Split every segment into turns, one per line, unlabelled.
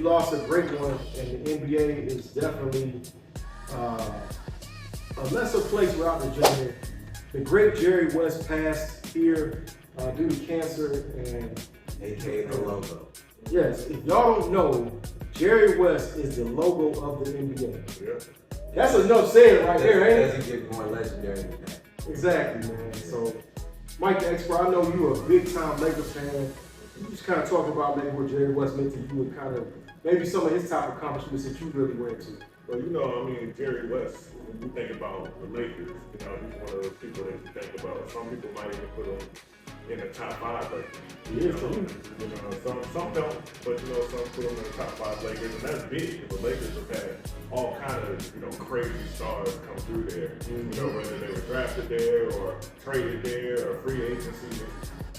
lost a great one, and the NBA is definitely a lesser place without the Junior. The great Jerry West passed here due to cancer, and
AKA the logo.
Yes, if y'all don't know, Jerry West is the logo of the NBA.
Yeah.
That's enough said right there, ain't it?
Doesn't get more legendary than that.
Exactly, man. So, Mike the Expert, I know you're a big-time Lakers fan. You just kind of talk about maybe what Jerry West meant to you and kind of maybe some of his top accomplishments that you really went to.
Well, you know, I mean, Jerry West, when you think about the Lakers, you know, he's one of those people that you think about. Some people might even put him in the top 5 Lakers.
Yeah,
some don't, but you know, some put him in the top 5 Lakers, and that's big. The Lakers have had all kind of, you know, crazy stars come through there. You know, whether they were drafted there or traded there or free agency,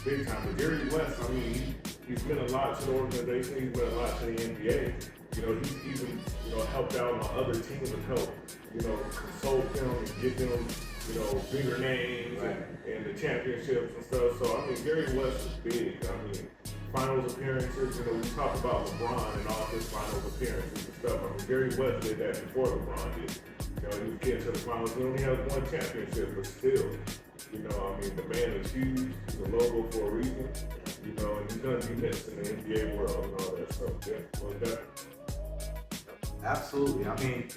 big time. But Jerry West, I mean, he's meant a lot to the organization. He's meant a lot to the NBA. You know, he's even, you know, helped out on other teams and helped, you know, consult them and give them, you know, bigger names and the championships and stuff. So, I mean, Jerry West is big. I mean, finals appearances, you know, we talk about LeBron and all his finals appearances and stuff. I mean, Jerry West did that before LeBron did. You know, he was getting to the finals. He only has 1 championship, but still, you know, I mean, the man is huge. He's a logo for a reason. You know, and he's going to be missed in the NBA world and all that stuff. Yeah, well, definitely.
Absolutely. I mean,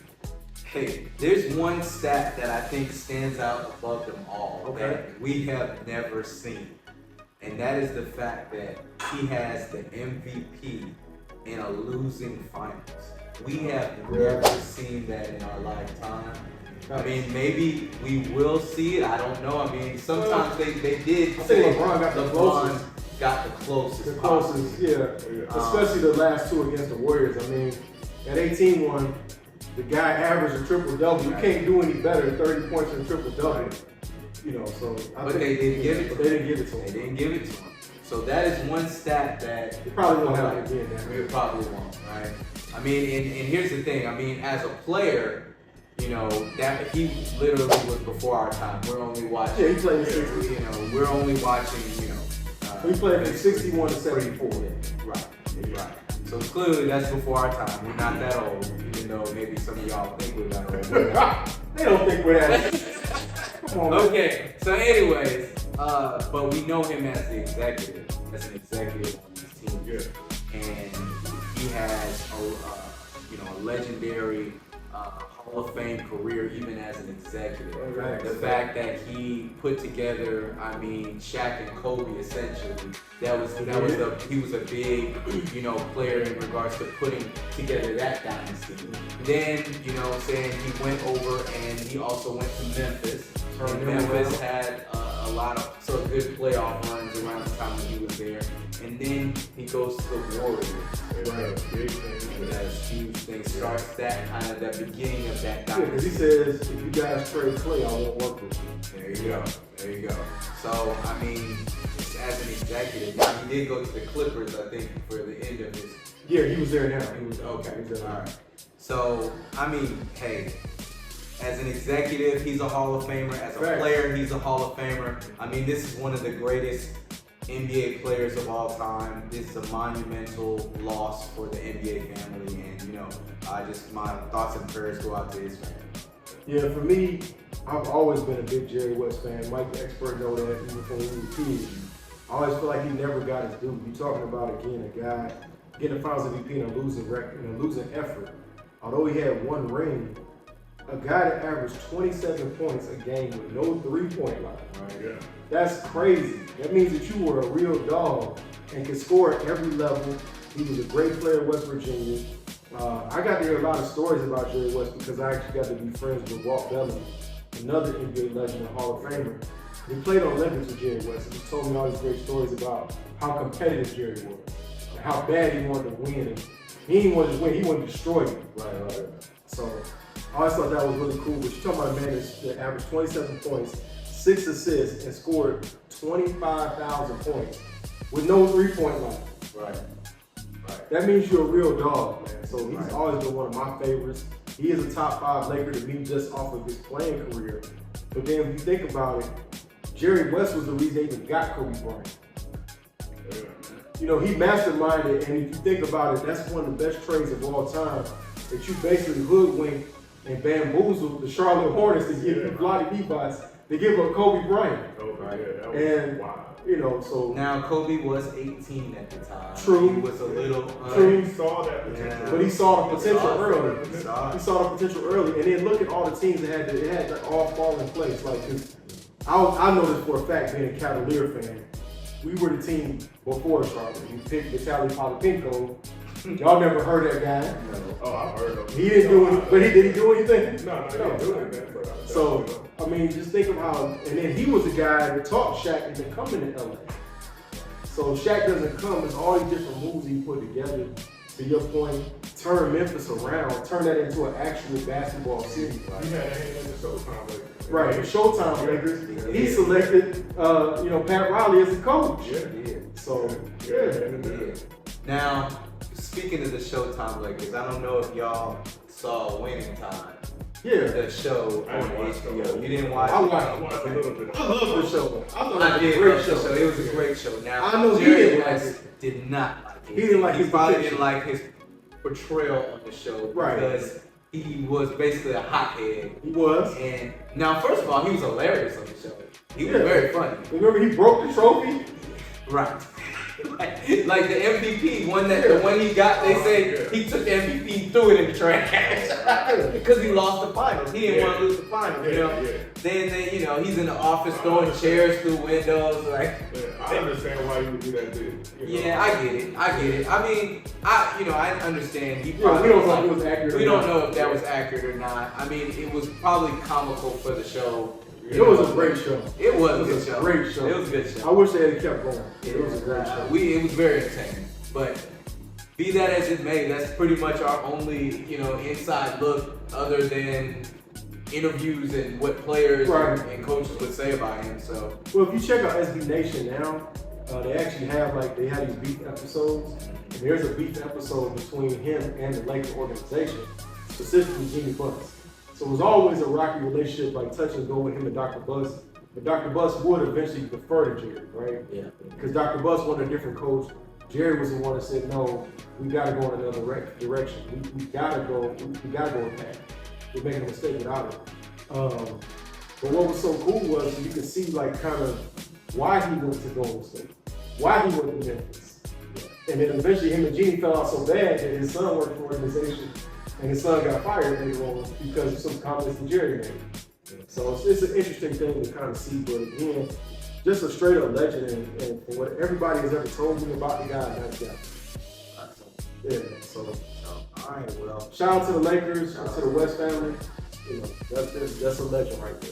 hey, there's one stat that I think stands out above them all that we have never seen. And that is the fact that he has the MVP in a losing finals. We have never seen that in our lifetime. I mean, maybe we will see it. I don't know. I mean, sometimes they did say
LeBron got the closest.
Got the closest.
The closest, yeah. Especially the last 2 against the Warriors. I mean, at 18-1, the guy averaged a triple-double. You can't do any better than 30 points in a triple-double. You know, so
but they didn't give it to him.
They didn't give it to him.
They didn't give it to him. So that is one stat that
it probably won't happen again.
It probably won't, right? I mean, and here's the thing. I mean, as a player, you know, that he literally was before our time. We're only watching.
Yeah, he played in 60.
You know, we're only watching. You know,
he played from 61 to 74.
Right. Right. So clearly that's before our time. We're not that old, even though maybe some of y'all think we're that old.
They don't think we're that old. Come on.
Okay. So, anyways, but we know him as the executive, as an executive on this team.
Yeah.
And he has a legendary Hall of Fame career, even as an executive.
Right.
The fact that he put together, I mean, Shaq and Kobe essentially. He was a big, you know, player in regards to putting together that dynasty. Then, you know what I'm saying, he went over and he also went to Memphis. And Memphis had a lot of sort of good playoff runs around the time when he was there. And then he goes to the Warriors. That's huge thing. Starts that kind of the beginning of that dynasty.
Yeah, because he says, if you guys trade Clay, I won't work with you.
There you go. There you go. So, I mean, as an executive, now he did go to the Clippers, I think, for the end of his.
Yeah, he was there now.
He was okay.
He was there.
All right. So, I mean, hey, as an executive, he's a Hall of Famer. As a player, he's a Hall of Famer. I mean, this is one of the greatest NBA players of all time. This is a monumental loss for the NBA family, and you know, my thoughts and prayers go out to his family.
Yeah, for me, I've always been a big Jerry West fan. Mike the Expert know that even from when we were kids. I always feel like he never got his due. You're talking about again a guy getting a Finals MVP in a losing record, in a losing effort. Although he had 1 ring, a guy that averaged 27 points a game with no 3-point line.
Right, yeah.
That's crazy. That means that you were a real dog and could score at every level. He was a great player at West Virginia. I got to hear a lot of stories about Jerry West because I actually got to be friends with Walt Bellamy, another NBA legend and Hall of Famer. He played on Olympics with Jerry West and he told me all these great stories about how competitive Jerry was and how bad he wanted to win. And he didn't want to win, he wanted to destroy you. Right. So I always thought that was really cool. But you're talking about a man that averaged 27 points, 6 assists, and scored 25,000 points with no 3-point line.
Right.
That means you're a real dog, man. So he's always been one of my favorites. He is a top 5 Laker to me just off of his playing career. But then if you think about it, Jerry West was the reason they even got Kobe Bryant. you know, he masterminded, and if you think about it, that's one of the best trades of all time. That you basically hoodwinked and bamboozled the Charlotte Hornets to give you Vlade Divac, to give up Kobe Bryant.
Right. Yeah, that was
And
wild.
you know, so
Now Kobe was 18 at the time.
True.
He was a little.
True.
He saw that potential.
but he saw the potential early.
He saw
He
it.
saw the potential early, and then look at all the teams that had it had to all fall in place. Like, 'cause I know this for a fact, being a Cavalier fan. We were the team before Charlotte. We picked Vitaly Potapenko. Y'all never heard that guy.
Oh, I've heard of him.
He didn't do it, but did he do anything?
No, he didn't do anything. But I
So,
definitely know.
I mean, just think of how, and then he was the guy that taught Shaq into coming to LA. So Shaq doesn't come, it's all these different moves he put together. To your point, turn Memphis around, turn that into an actual basketball city.
He had a hand in the Showtime Lakers.
Right, the Showtime Lakers, he selected, you know, Pat Riley as the coach.
Yeah.
So,
Yeah.
Yeah. Now, speaking of the Showtime Lakers, I don't know if y'all saw Winning Time,
yeah.
the show
I
on
didn't watch the
HBO.
whole-
You didn't watch
I
it?
I watched a little bit.
I love the show. I thought
I
it was
did
a great
love the
show.
show. It was a great show. Now,
I know he
Jerry
didn't like
West
it.
did not like it.
He didn't like his
probably
depiction.
didn't like his portrayal on the show
Right.
because he was basically a hothead.
He was.
And now, first of all, he was hilarious on the show. He was
Yeah.
very funny.
Remember he broke the trophy?
Right. like the MVP, the one he got, they say he took the MVP and threw it in the trash because he lost the finals. He didn't want to lose the finals, you know.
Yeah.
Then you know, he's in the office throwing chairs through windows, like.
Yeah, I understand why you would do that too. You know?
Yeah, I get it. I mean, I understand. He
Yeah,
probably
we don't know if it was accurate
we
or
don't
not.
know if that was accurate or not. I mean, it was probably comical for the show.
It was a great show.
It was a
It
good
was a
show.
great show.
It was a good show.
I wish they had kept going. It was a great show.
It was very entertaining. But be that as it may, that's pretty much our only, inside look other than interviews and what players
Right.
and coaches would say about him. So
Well, if you check out SB Nation now, they actually have they have these beef episodes. And there's a beef episode between him and the Lakers organization, specifically Jimmy Buss. So it was always a rocky relationship, like touch and go with him and Dr. Buss. But Dr. Buss would eventually defer to Jerry, right?
yeah.
Because Dr. Buss wanted a different coach. Jerry was the one that said, no, we got to go in another direction. We got to go with that. We're making a mistake without it. But what was so cool was you could see kind of why he went to Golden State, why he went to Memphis. And then eventually him and Genie fell out so bad that his son worked for the organization and his son got fired later on because of some comments that Jerry made. So it's an interesting thing to kind of see, but again, just a straight up legend, and from what everybody has ever told me about the guy, nice guy. Yeah, so
All right, well.
shout out to the Lakers, to the West family. That's a legend right there.